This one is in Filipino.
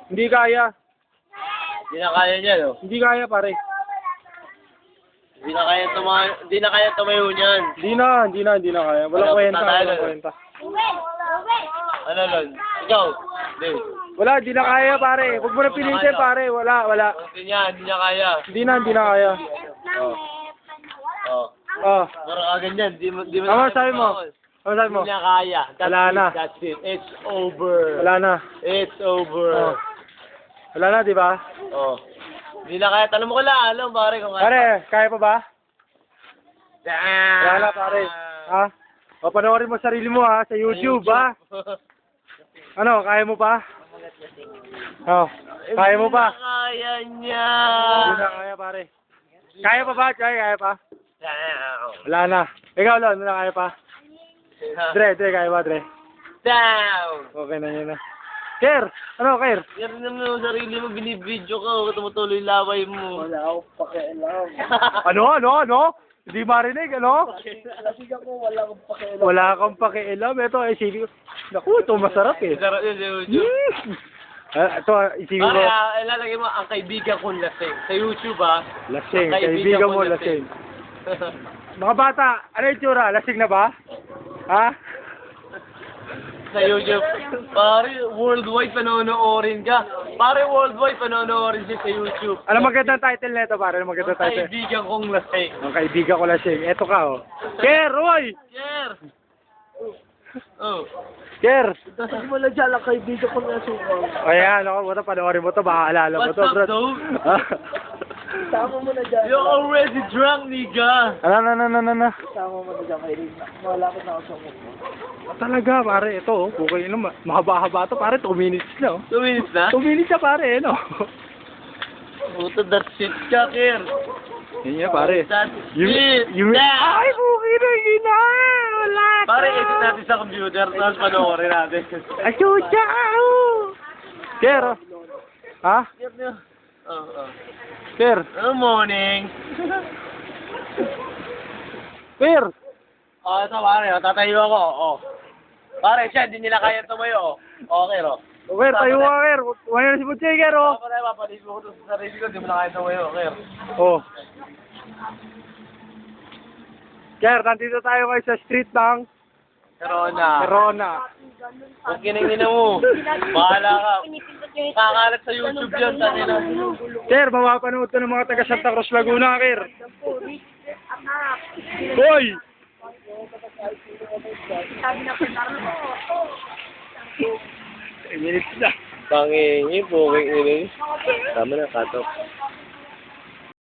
Hindi kaya. Hindi na kaya niya, no? Hindi kaya, pare. Hindi na kaya tumayo niyan. Hindi na kaya. Walang kwenta, walang kwenta. Ano, Lon? Ikaw? Hindi. Wala, hindi na kaya, pare. Huwag mo na pilitin, pare. Wala. Hindi niya kaya. Hindi na kaya. Oh. Oh. Parang kaganyan. Di mo Ano sabi mo? Ano sabi mo? Hindi niya kaya. Wala na. That's it. It's over. Wala na. It's over. Oh. Wala na, di ba? Oh. Hindi na kaya. Tanong mo ko lang, alam, pare, kung kaya. Pare, kaya pa ba? Wala na, pare. Ha? O, panoorin mo sarili mo, ha? Sa YouTube, ha? Ano, kaya mo pa? Oh, kaya mo pa? Hindi na kaya niya. Hindi na kaya, pare. Kaya pa ba? Kaya pa? Wala na. Ikaw, Lon, wala kaya pa? Dre, kaya ba, Dre? Down! Okay na yun na. Ker! Ano, Ker? Yan naman yung sarili mo, binibidyo ka, tumutuloy laway mo. Wala akong pakialam. Ano? Hindi marinig, ano? Kasi ako wala akong pakialam. Wala kang pakialam. Ito, isipin ko. Naku, ito masarap eh. Sarap yun, sa YouTube. Ito, isipin ko. Pare, ilalagay mo ang kaibigan kong lasing. Sa YouTube, ha? Lasing, kaibigan mo lasing. Mga bata, ano yung tsura? Lasing na ba? Ha? Sa YouTube. Pare, worldwide panonoorin ka. Pare, worldwide panonoorin siya sa YouTube. Ano magandang title nito, pare? Ano magandang Ang title? kaibigan kong lasing. Ang kaibigan ko lasing. Ito ka, oh. Ker, Roy! Ker! Oh. Ker! Kasi mo na dyan, ang kaibigan ko na sukaw. Ayan, ako muna, panoorin mo to, baka alala mo to, What's bro. up, dude? Tama mo na dyan. You're already drunk, nigga. Ano. Tama mo na dyan, kaibigan. Malapit na ako sa mukha. Talaga, pare, ito, oh. Okay, no, mahaba-haba to, pare, 2 minutes na, oh. 2 minutes na? 2 minutes na, pare, no? Puto, that's it ka, Ker. Yun yan, pare. That's it. Ay, buki na, gina! Wala ka! Pare, edit natin sa computer, tapos panoorin natin. Achucha! Ker, oh. Ha? Oh. Ker! Good morning. Ker! Oh, ito pare, tatayo ako. Oh. Pare, siya, hindi nila kaya tumayo. Okay, ro. Ker, tayo ka, Ker! Wala na si Butche, Ker, oh! Papalis mo ko sa sarili ko, hindi mo na kaya tumayo, okay. Oh. Ker, nandito tayo ngayon sa street ng Corona. Kung kiningin mo, bahala ka. Kakalat sa YouTube yun, tangina. Ker, mapapanood ko ng mga taga Santa Cruz, Laguna, Ker. Boy! Minutes na. Pangingi, puking nila. Tama na, cut off.